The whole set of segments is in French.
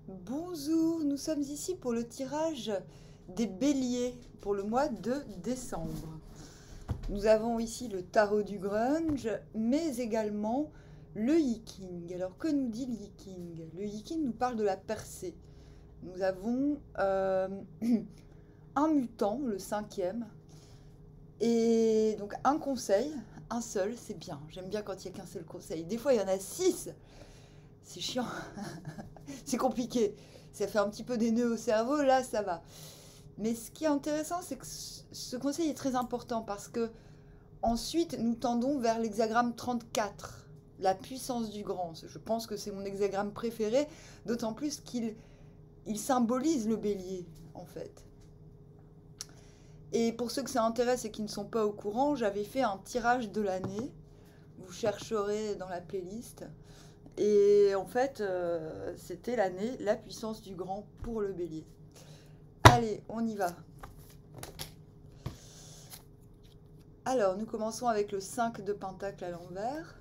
Bonjour, nous sommes ici pour le tirage des béliers pour le mois de décembre. Nous avons ici le tarot du grunge, mais également le Yiking. Alors que nous dit le Yiking? Le Yiking nous parle de la percée. Nous avons un mutant, le 5e, et donc un conseil, un seul, c'est bien. J'aime bien quand il n'y a qu'un seul conseil. Des fois, il y en a 6. C'est chiant. C'est compliqué. Ça fait un petit peu des nœuds au cerveau, là, ça va. Mais ce qui est intéressant, c'est que ce conseil est très important parce que ensuite, nous tendons vers l'hexagramme 34, la puissance du grand. Je pense que c'est mon hexagramme préféré, d'autant plus qu'il symbolise le bélier, en fait. Et pour ceux que ça intéresse et qui ne sont pas au courant, j'avais fait un tirage de l'année. Vous chercherez dans la playlist. Et en fait, c'était l'année, la puissance du grand pour le bélier. Allez, on y va. Alors, nous commençons avec le 5 de pentacle à l'envers.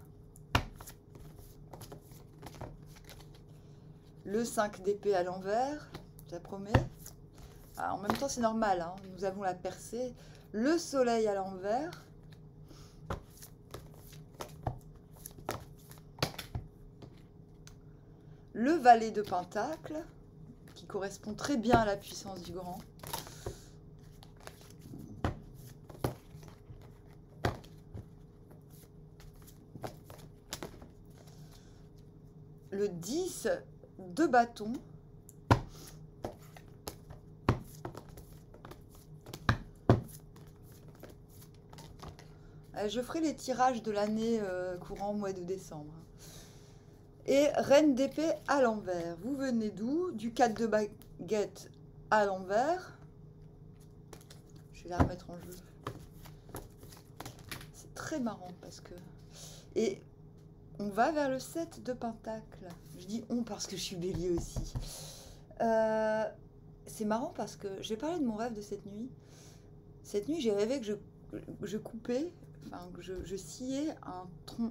Le 5 d'épée à l'envers, ça promet. Ah, en même temps, c'est normal, hein, nous avons la percée. Le soleil à l'envers. Le valet de pentacle, qui correspond très bien à la puissance du grand. Le 10 de bâton. Je ferai les tirages de l'année courant mois de décembre. Et reine d'épée à l'envers. Vous venez d'où? Du 4 de baguette à l'envers. Je vais la remettre en jeu. C'est très marrant parce que... Et on va vers le 7 de pentacle. Je dis on parce que je suis bélier aussi. C'est marrant parce que... Je vais parler de mon rêve de cette nuit. Cette nuit, j'ai rêvé que je coupais, enfin que je sciais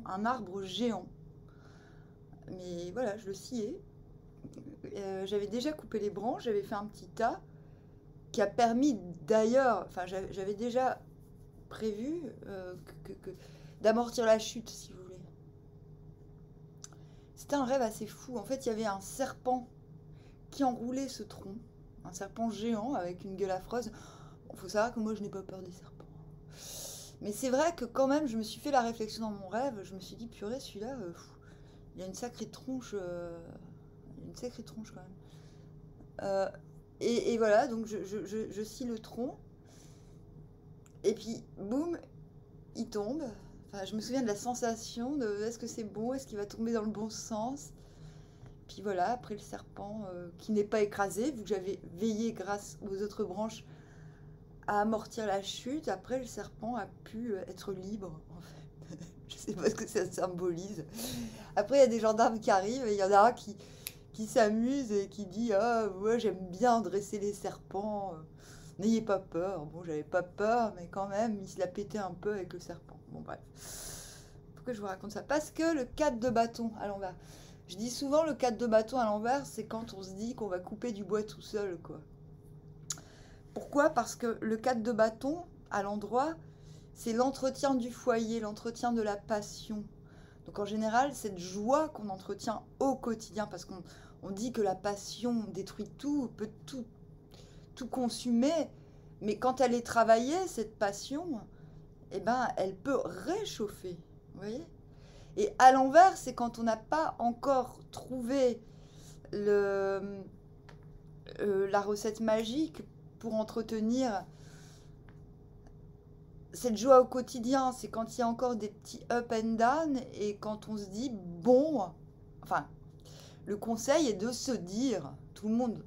un arbre géant. Mais voilà, je le sciais. J'avais déjà coupé les branches, j'avais fait un petit tas qui a permis d'ailleurs, enfin j'avais déjà prévu d'amortir la chute, si vous voulez. C'était un rêve assez fou. En fait, il y avait un serpent qui enroulait ce tronc, un serpent géant avec une gueule affreuse. Il faut savoir que moi, je n'ai pas peur des serpents. Mais c'est vrai que quand même, je me suis fait la réflexion dans mon rêve. Je me suis dit, purée, celui-là, il y a une sacrée tronche. Une sacrée tronche quand même. Et voilà, donc je scie le tronc. Et puis, boum, il tombe. Enfin, je me souviens de la sensation de est-ce que c'est bon, est-ce qu'il va tomber dans le bon sens. Puis voilà, après le serpent qui n'est pas écrasé, vu que j'avais veillé grâce aux autres branches à amortir la chute, après le serpent a pu être libre, en fait. Je sais pas ce que ça symbolise. Après, il y a des gendarmes qui arrivent et il y en a un qui s'amuse et qui dit « Ah, moi j'aime bien dresser les serpents, n'ayez pas peur. » Bon, j'avais pas peur, mais quand même, il se l'a pété un peu avec le serpent. Bon, bref. Pourquoi je vous raconte ça? Parce que le 4 de bâton à l'envers. Je dis souvent le 4 de bâton à l'envers, c'est quand on se dit qu'on va couper du bois tout seul, quoi. Pourquoi? Parce que le 4 de bâton, à l'endroit, c'est l'entretien du foyer, l'entretien de la passion. Donc en général, cette joie qu'on entretient au quotidien, parce qu'on dit que la passion détruit tout, peut tout consumer, mais quand elle est travaillée, cette passion, eh ben, elle peut réchauffer, vous voyez? Et à l'envers, c'est quand on n'a pas encore trouvé la recette magique pour entretenir cette joie au quotidien. C'est quand il y a encore des petits up and down et quand on se dit, bon, enfin, le conseil est de se dire, tout le monde,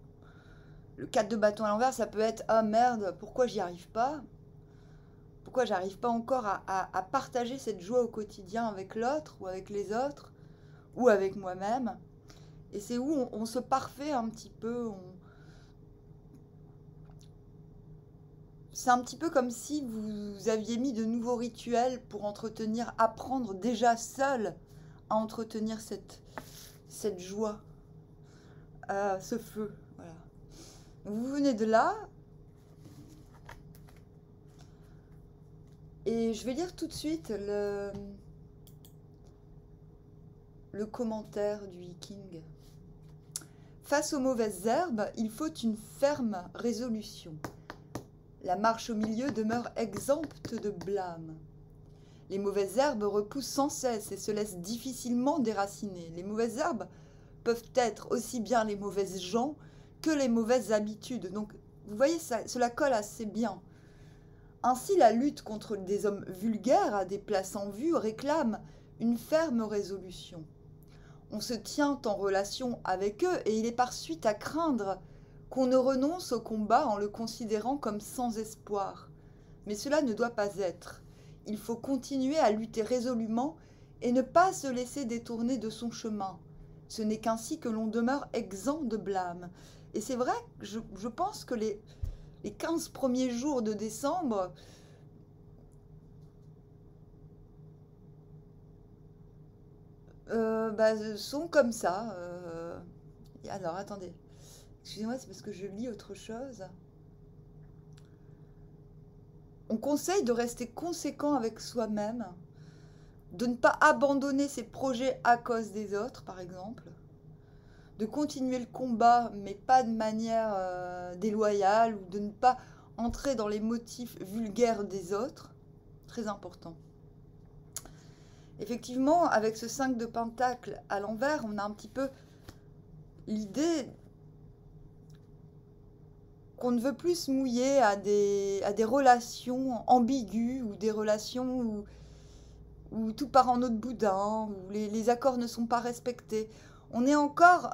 le 4 de bâton à l'envers, ça peut être, ah merde, pourquoi j'y arrive pas? Pourquoi j'arrive pas encore à partager cette joie au quotidien avec l'autre ou avec les autres ou avec moi-même? Et c'est où on se parfait un petit peu. C'est un petit peu comme si vous aviez mis de nouveaux rituels pour entretenir, apprendre déjà seul à entretenir cette joie. à ce feu. Voilà. Vous venez de là. Et je vais lire tout de suite le commentaire du Viking. Face aux mauvaises herbes, il faut une ferme résolution. La marche au milieu demeure exempte de blâme. Les mauvaises herbes repoussent sans cesse et se laissent difficilement déraciner. Les mauvaises herbes peuvent être aussi bien les mauvaises gens que les mauvaises habitudes. Donc, vous voyez, cela colle assez bien. Ainsi, la lutte contre des hommes vulgaires à des places en vue réclame une ferme résolution. On se tient en relation avec eux et il est par suite à craindre qu'on ne renonce au combat en le considérant comme sans espoir. Mais cela ne doit pas être. Il faut continuer à lutter résolument et ne pas se laisser détourner de son chemin. Ce n'est qu'ainsi que l'on demeure exempt de blâme. Et c'est vrai, je pense que les 15 premiers jours de décembre, sont comme ça. Alors, attendez. Excusez-moi, c'est parce que je lis autre chose. On conseille de rester conséquent avec soi-même, de ne pas abandonner ses projets à cause des autres, par exemple, de continuer le combat, mais pas de manière déloyale, ou de ne pas entrer dans les motifs vulgaires des autres. Très important. Effectivement, avec ce 5 de Pentacle à l'envers, on a un petit peu l'idée qu'on ne veut plus se mouiller à des relations ambiguës ou des relations où tout part en eau de boudin, où les accords ne sont pas respectés. On est encore,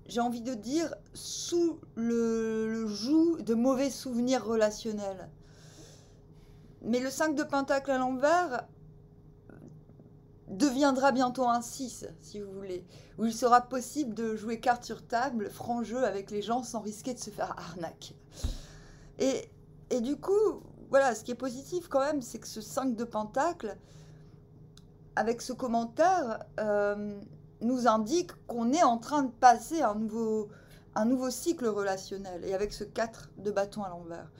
j'ai envie de dire, sous le joug de mauvais souvenirs relationnels. Mais le 5 de Pentacle à l'envers deviendra bientôt un 6, si vous voulez, où il sera possible de jouer carte sur table, franc jeu avec les gens sans risquer de se faire arnaque. Et du coup, voilà, ce qui est positif quand même, c'est que ce 5 de Pentacle, avec ce commentaire, nous indique qu'on est en train de passer un nouveau cycle relationnel. Et avec ce 4 de bâton à l'envers.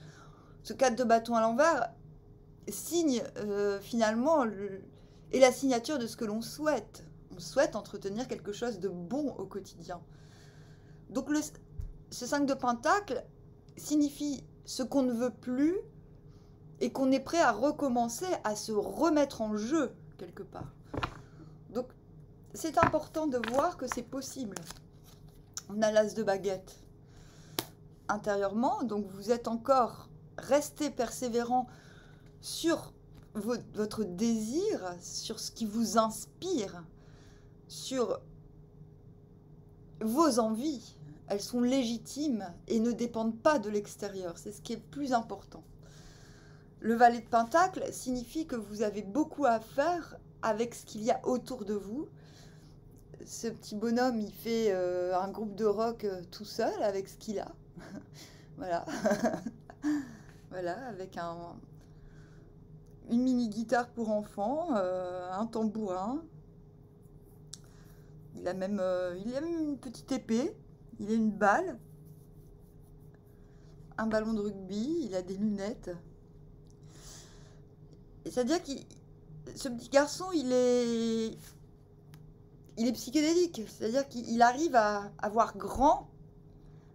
Ce 4 de bâton à l'envers signe finalement est la signature de ce que l'on souhaite. On souhaite entretenir quelque chose de bon au quotidien. Donc ce 5 de Pentacle signifie ce qu'on ne veut plus et qu'on est prêt à recommencer, à se remettre en jeu quelque part. Donc c'est important de voir que c'est possible. On a l'as de baguette intérieurement, donc vous êtes encore resté persévérant sur votre désir, sur ce qui vous inspire, sur vos envies. Elles sont légitimes et ne dépendent pas de l'extérieur. C'est ce qui est le plus important. Le valet de Pentacle signifie que vous avez beaucoup à faire avec ce qu'il y a autour de vous. Ce petit bonhomme, il fait un groupe de rock tout seul avec ce qu'il a. Voilà. Voilà, avec une mini-guitare pour enfants, un tambourin. Il a même une petite épée, il a une balle, un ballon de rugby, il a des lunettes. C'est-à-dire que ce petit garçon, il est psychédélique. C'est-à-dire qu'il arrive à voir grand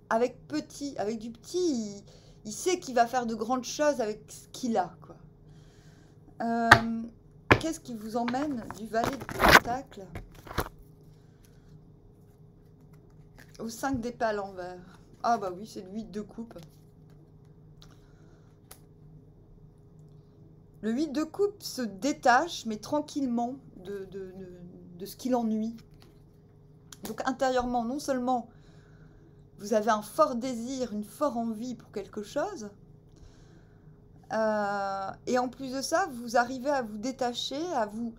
avec petit. Avec du petit, il sait qu'il va faire de grandes choses avec ce qu'il a, quoi. Qu'est-ce qui vous emmène du valet de Pentacle au 5 d'épée à l'envers? Ah bah oui, c'est le 8 de coupe. Le 8 de coupe se détache, mais tranquillement, de ce qui l'ennuie. Donc intérieurement, non seulement vous avez un fort désir, une forte envie pour quelque chose, et en plus de ça, vous arrivez à vous détacher, à vous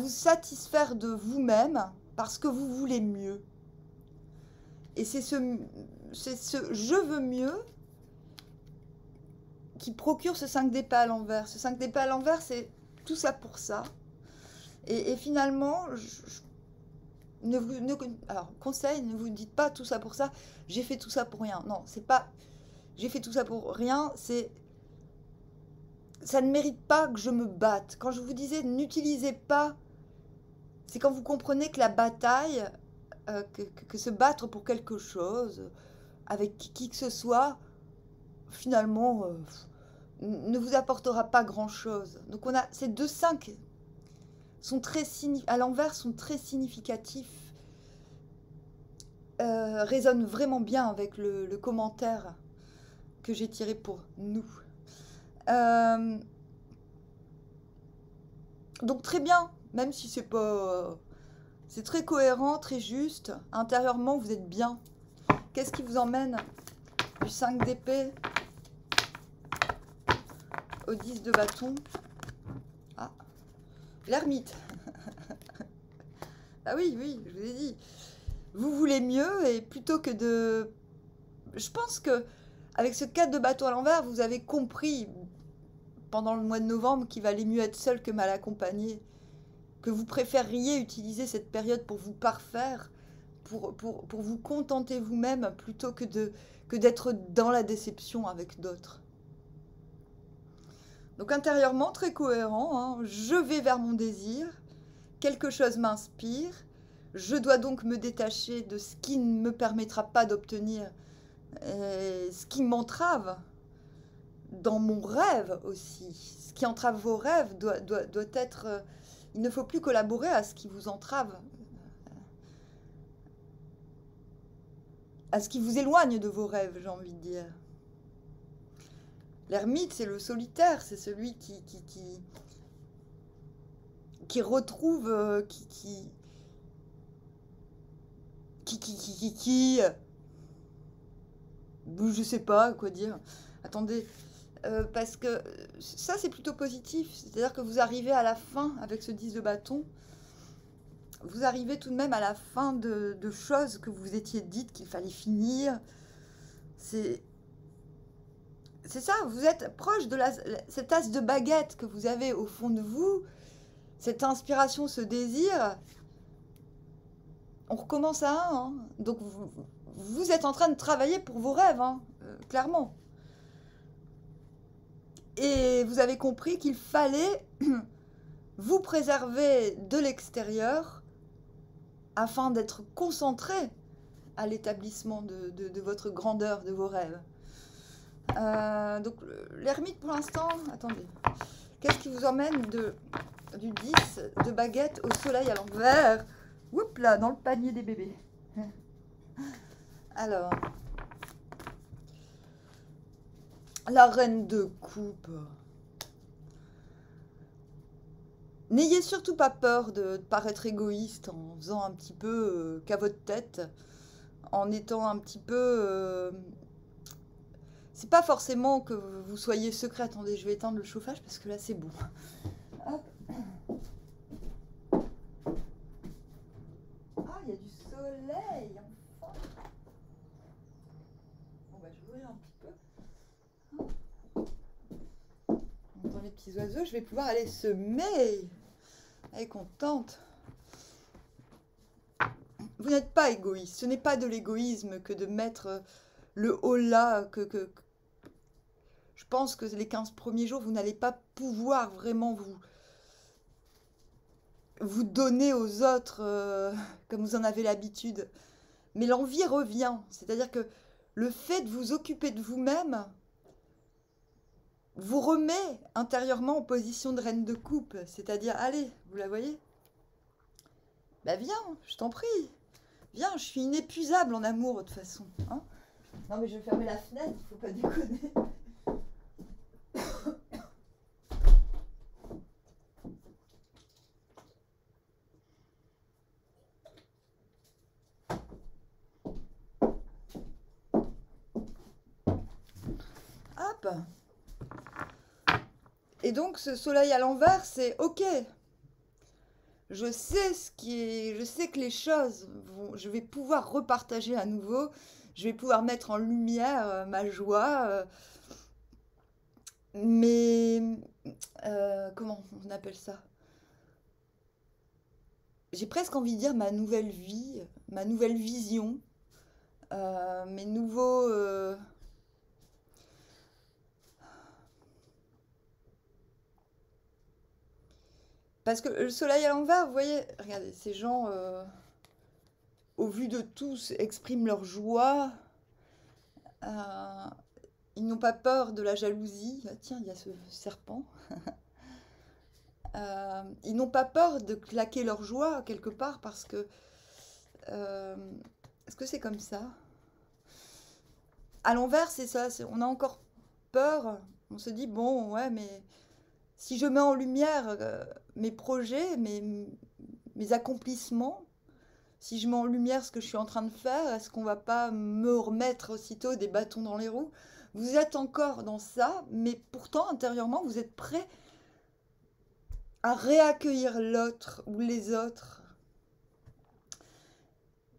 satisfaire de vous-même parce que vous voulez mieux. Et c'est ce je veux mieux qui procure ce 5 d'épée à l'envers. Ce 5 d'épée à l'envers, c'est tout ça pour ça. Et finalement, Alors, conseil, ne vous dites pas tout ça pour ça, j'ai fait tout ça pour rien. Non, c'est pas j'ai fait tout ça pour rien, c'est ça ne mérite pas que je me batte. Quand je vous disais n'utilisez pas, c'est quand vous comprenez que la bataille, que se battre pour quelque chose, avec qui que ce soit, finalement, ne vous apportera pas grand-chose. Donc on a ces deux 5 sont à l'envers sont très significatifs, résonnent vraiment bien avec le commentaire que j'ai tiré pour nous. Donc très bien, même si c'est pas... c'est très cohérent, très juste. Intérieurement, vous êtes bien. Qu'est-ce qui vous emmène du 5 d'épée au 10 de bâton? Ah, l'ermite. Ah oui, oui, je vous ai dit. Vous voulez mieux et plutôt que de... Je pense que avec ce 4 de bâton à l'envers, vous avez compris pendant le mois de novembre qu'il valait mieux être seul que mal accompagné. Que vous préfériez utiliser cette période pour vous parfaire, pour vous contenter vous-même plutôt que d'être dans la déception avec d'autres. Donc intérieurement, très cohérent, hein. Je vais vers mon désir, quelque chose m'inspire, je dois donc me détacher de ce qui ne me permettra pas d'obtenir, ce qui m'entrave dans mon rêve aussi. Ce qui entrave vos rêves doit être... il ne faut plus collaborer à ce qui vous entrave, à ce qui vous éloigne de vos rêves, j'ai envie de dire. L'ermite, c'est le solitaire, c'est celui qui retrouve, je sais pas quoi dire. Attendez, parce que ça c'est plutôt positif, c'est-à-dire que vous arrivez à la fin avec ce 10 de bâton, vous arrivez tout de même à la fin de choses que vous étiez dites qu'il fallait finir. C'est ça, vous êtes proche de cette as de baguette que vous avez au fond de vous, cette inspiration, ce désir. On recommence à 1, hein. Donc vous êtes en train de travailler pour vos rêves, hein, clairement. Et vous avez compris qu'il fallait vous préserver de l'extérieur afin d'être concentré à l'établissement de votre grandeur, de vos rêves. Donc l'ermite pour l'instant, attendez, qu'est-ce qui vous emmène du 10 de baguette au soleil à l'envers? Oups là, dans le panier des bébés. Alors, la reine de coupe. N'ayez surtout pas peur de paraître égoïste en faisant un petit peu qu'à votre tête, en étant un petit peu... c'est pas forcément que vous soyez secret. Attendez, je vais éteindre le chauffage parce que là c'est bon. Hop. Ah, il y a du soleil, enfin. Bon bah je vais ouvrir un petit peu. On entend les petits oiseaux, je vais pouvoir aller semer. Elle est contente. Vous n'êtes pas égoïste. Ce n'est pas de l'égoïsme que de mettre le haut là. Je pense que les 15 premiers jours, vous n'allez pas pouvoir vraiment vous donner aux autres comme vous en avez l'habitude. Mais l'envie revient. C'est-à-dire que le fait de vous occuper de vous-même vous remet intérieurement en position de reine de coupe. C'est-à-dire, allez, vous la voyez? Bah viens, je t'en prie. Viens, je suis inépuisable en amour de toute façon. Hein, non mais je vais fermer la fenêtre, faut pas déconner. Hop. Et donc ce soleil à l'envers, c'est ok. Je sais je sais que les choses je vais pouvoir repartager à nouveau. Je vais pouvoir mettre en lumière ma joie. Mais comment on appelle ça? j'ai presque envie de dire ma nouvelle vie, ma nouvelle vision, mes nouveaux... Parce que le soleil à l'envers, vous voyez, regardez, ces gens, au vu de tous, expriment leur joie. euh, Ils n'ont pas peur de la jalousie. Ah, tiens, il y a ce serpent. Ils n'ont pas peur de claquer leur joie quelque part parce que... euh, est-ce que c'est comme ça? À l'envers, c'est ça. On a encore peur. On se dit, bon, ouais, mais si je mets en lumière mes projets, mes accomplissements, si je mets en lumière ce que je suis en train de faire, est-ce qu'on va pas me remettre aussitôt des bâtons dans les roues? Vous êtes encore dans ça, mais pourtant, intérieurement, vous êtes prêt à réaccueillir l'autre ou les autres.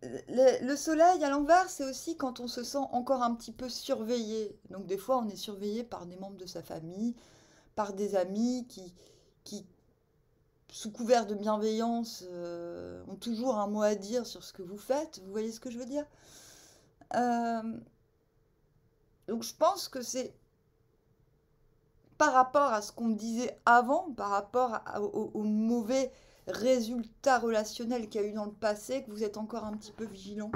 Le soleil à l'envers, c'est aussi quand on se sent encore un petit peu surveillé. Donc des fois, on est surveillé par des membres de sa famille, par des amis qui sous couvert de bienveillance, ont toujours un mot à dire sur ce que vous faites. Vous voyez ce que je veux dire? Euh, donc je pense que c'est par rapport à ce qu'on me disait avant, par rapport aux mauvais résultats relationnels qu'il y a eu dans le passé, que vous êtes encore un petit peu vigilant.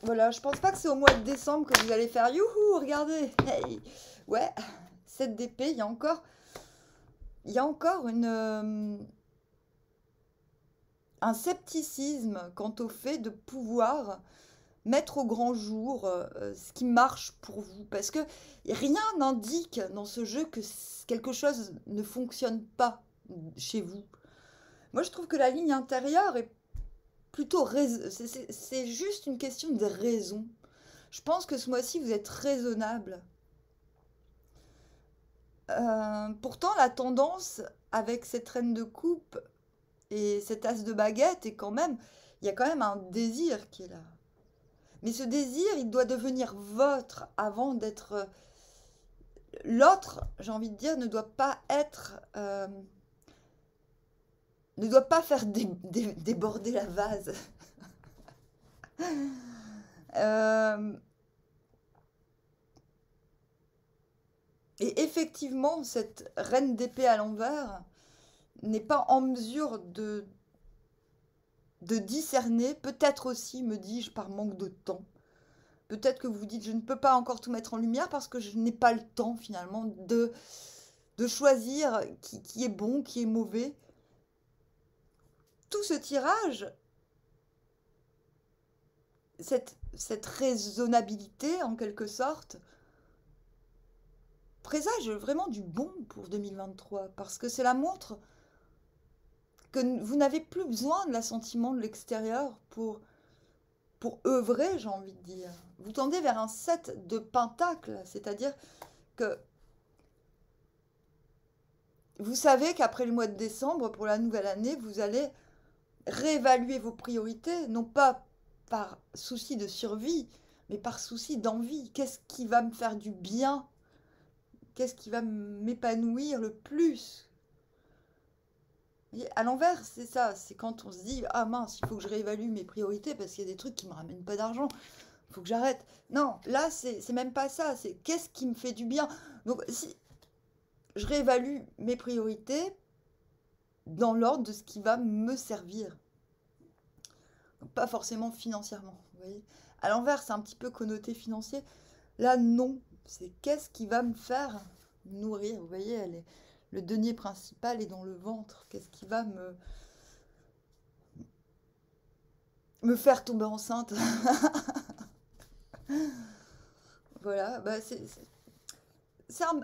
Voilà, je pense pas que c'est au mois de décembre que vous allez faire youhou, regardez. Hey. Ouais, 7 d'épée, il y a encore un scepticisme quant au fait de pouvoir mettre au grand jour ce qui marche pour vous. Parce que rien n'indique dans ce jeu que quelque chose ne fonctionne pas chez vous. Moi, je trouve que la ligne intérieure est plutôt... C'est juste une question de raison. Je pense que ce mois-ci, vous êtes raisonnable. Pourtant, la tendance avec cette reine de coupe et cet as de baguette est quand même... Il y a quand même un désir qui est là. Mais ce désir, il doit devenir votre avant d'être... L'autre, j'ai envie de dire, ne doit pas être... ne doit pas faire déborder la vase. Euh, et effectivement, cette reine d'épée à l'envers n'est pas en mesure de discerner, peut-être aussi, me dis-je, par manque de temps. Peut-être que vous vous dites, je ne peux pas encore tout mettre en lumière parce que je n'ai pas le temps finalement de choisir qui est bon, qui est mauvais. Tout ce tirage, cette raisonnabilité en quelque sorte, présage vraiment du bon pour 2023 parce que cela montre que vous n'avez plus besoin de l'assentiment de l'extérieur pour œuvrer, j'ai envie de dire. Vous tendez vers un 7 de pentacles, c'est-à-dire que vous savez qu'après le mois de décembre, pour la nouvelle année, vous allez réévaluer vos priorités, non pas par souci de survie, mais par souci d'envie. Qu'est-ce qui va me faire du bien? Qu'est-ce qui va m'épanouir le plus? Et à l'envers, c'est ça. C'est quand on se dit, ah mince, il faut que je réévalue mes priorités parce qu'il y a des trucs qui me ramènent pas d'argent. Il faut que j'arrête. Non, là, c'est même pas ça. C'est qu'est-ce qui me fait du bien? Donc, si je réévalue mes priorités dans l'ordre de ce qui va me servir. Donc, pas forcément financièrement, vous voyez. À l'envers, c'est un petit peu connoté financier. Là, non. C'est qu'est-ce qui va me faire nourrir. Vous voyez, le denier principal est dans le ventre. Qu'est-ce qui va me faire tomber enceinte? Voilà, bah c'est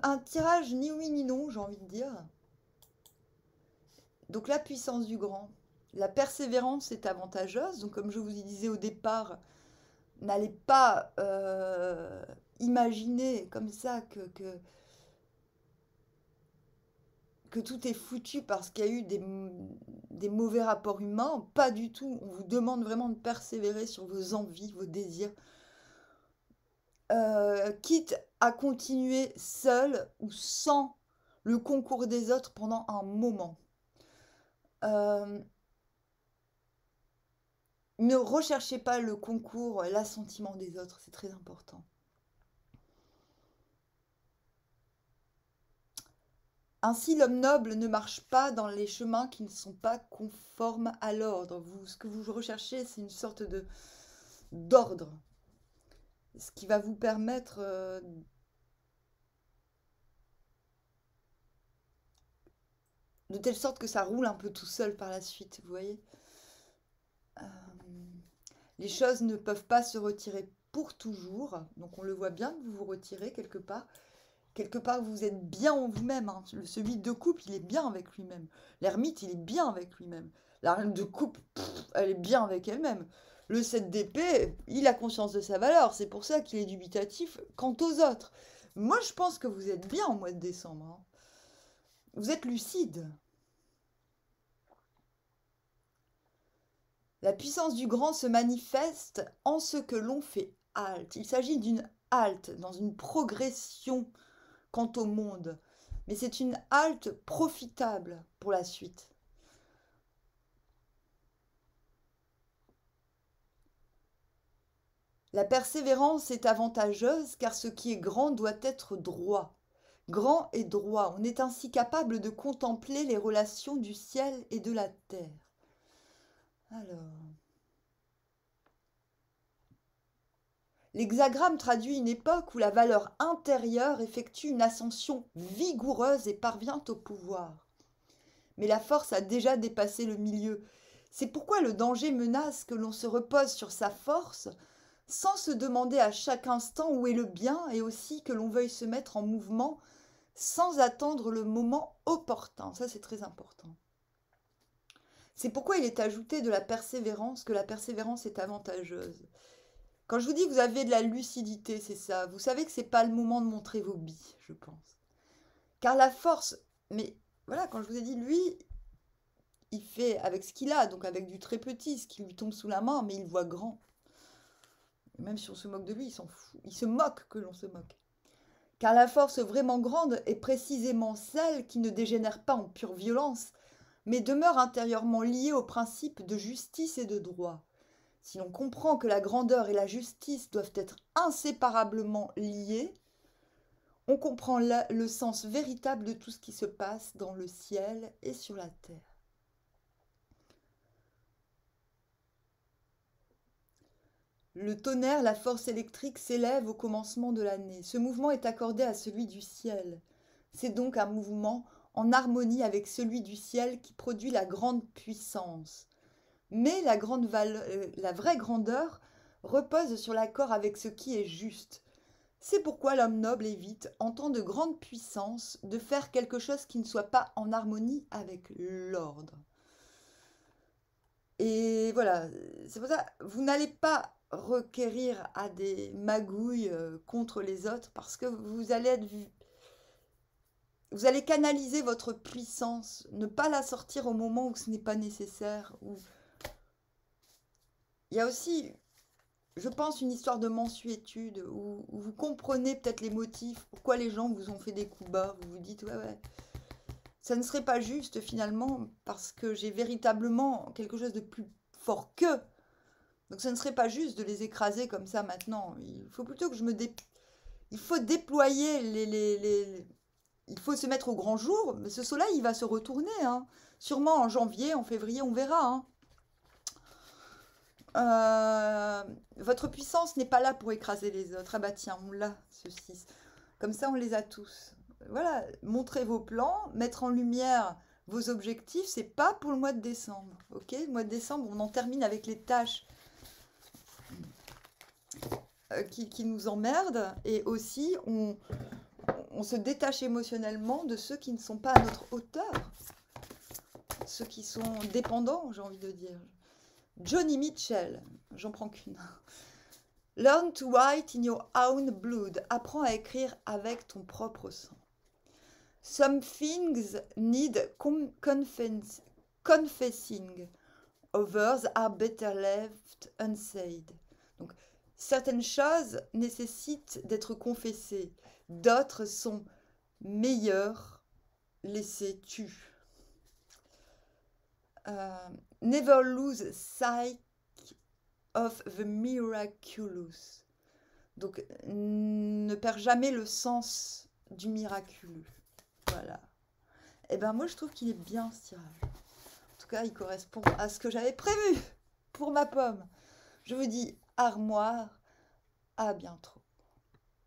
un tirage ni oui ni non, j'ai envie de dire. Donc la puissance du grand. La persévérance est avantageuse. Donc comme je vous disais au départ, n'allez pas imaginer comme ça que tout est foutu parce qu'il y a eu des mauvais rapports humains. Pas du tout. On vous demande vraiment de persévérer sur vos envies, vos désirs. Quitte à continuer seul ou sans le concours des autres pendant un moment. Euh, ne recherchez pas le concours, l'assentiment des autres, c'est très important. Ainsi, l'homme noble ne marche pas dans les chemins qui ne sont pas conformes à l'ordre. Ce que vous recherchez, c'est une sorte d'ordre, ce qui va vous permettre de telle sorte que ça roule un peu tout seul par la suite, vous voyez. Euh, les choses ne peuvent pas se retirer pour toujours, donc on le voit bien que vous vous retirez quelque part. Quelque part, vous êtes bien en vous-même. Hein. Celui de coupe, il est bien avec lui-même. L'ermite, il est bien avec lui-même. La reine de coupe, elle est bien avec elle-même. Le 7 d'épée, il a conscience de sa valeur. C'est pour ça qu'il est dubitatif quant aux autres. Moi, je pense que vous êtes bien au mois de décembre. Hein. Vous êtes lucide. La puissance du grand se manifeste en ce que l'on fait halte. Il s'agit d'une halte dans une progression quant au monde, mais c'est une halte profitable pour la suite. La persévérance est avantageuse car ce qui est grand doit être droit. Grand et droit, on est ainsi capable de contempler les relations du ciel et de la terre. Alors, l'hexagramme traduit une époque où la valeur intérieure effectue une ascension vigoureuse et parvient au pouvoir. Mais la force a déjà dépassé le milieu. C'est pourquoi le danger menace que l'on se repose sur sa force sans se demander à chaque instant où est le bien et aussi que l'on veuille se mettre en mouvement sans attendre le moment opportun. Ça, c'est très important. C'est pourquoi il est ajouté de la persévérance que la persévérance est avantageuse. Quand je vous dis que vous avez de la lucidité, c'est ça. Vous savez que ce n'est pas le moment de montrer vos billes, je pense. Car la force, mais voilà, quand je vous ai dit, lui, il fait avec ce qu'il a, donc avec du très petit, ce qui lui tombe sous la main, mais il voit grand. Même si on se moque de lui, il s'en fout. Il se moque que l'on se moque. Car la force vraiment grande est précisément celle qui ne dégénère pas en pure violence, mais demeure intérieurement liée au principe de justice et de droit. Si l'on comprend que la grandeur et la justice doivent être inséparablement liées, on comprend là le sens véritable de tout ce qui se passe dans le ciel et sur la terre. Le tonnerre, la force électrique, s'élève au commencement de l'année. Ce mouvement est accordé à celui du ciel. C'est donc un mouvement en harmonie avec celui du ciel qui produit la grande puissance. Mais la vraie grandeur repose sur l'accord avec ce qui est juste. C'est pourquoi l'homme noble évite, en temps de grande puissance, de faire quelque chose qui ne soit pas en harmonie avec l'ordre. Et voilà, c'est pour ça, vous n'allez pas requérir à des magouilles contre les autres parce que vous allez canaliser votre puissance, ne pas la sortir au moment où ce n'est pas nécessaire. Il y a aussi, je pense, une histoire de mansuétude où vous comprenez peut-être les motifs, pourquoi les gens vous ont fait des coups bas. Vous vous dites, ouais, ça ne serait pas juste finalement parce que j'ai véritablement quelque chose de plus fort qu'eux. Donc ce ne serait pas juste de les écraser comme ça maintenant. Il faut plutôt que il faut déployer il faut se mettre au grand jour, mais ce soleil, il va se retourner. Hein. Sûrement en janvier, en février, on verra. Hein. Votre puissance n'est pas là pour écraser les autres. Ah bah tiens, on l'a, ce 6. Comme ça, on les a tous. Voilà, montrez vos plans, mettre en lumière vos objectifs, c'est pas pour le mois de décembre. Ok, le mois de décembre, on en termine avec les tâches qui nous emmerdent et aussi on se détache émotionnellement de ceux qui ne sont pas à notre hauteur, ceux qui sont dépendants, j'ai envie de dire. Johnny Mitchell, j'en prends qu'une. Learn to write in your own blood. Apprends à écrire avec ton propre sang. Some things need confessing. Others are better left unsaid. Donc, certaines choses nécessitent d'être confessées. D'autres sont meilleures laissées tues. Never lose sight of the miraculous. Donc, ne perds jamais le sens du miraculeux. Voilà. Et ben moi, je trouve qu'il est bien, ce tirage. En tout cas, il correspond à ce que j'avais prévu pour ma pomme. Je vous dis armoire, à bientôt.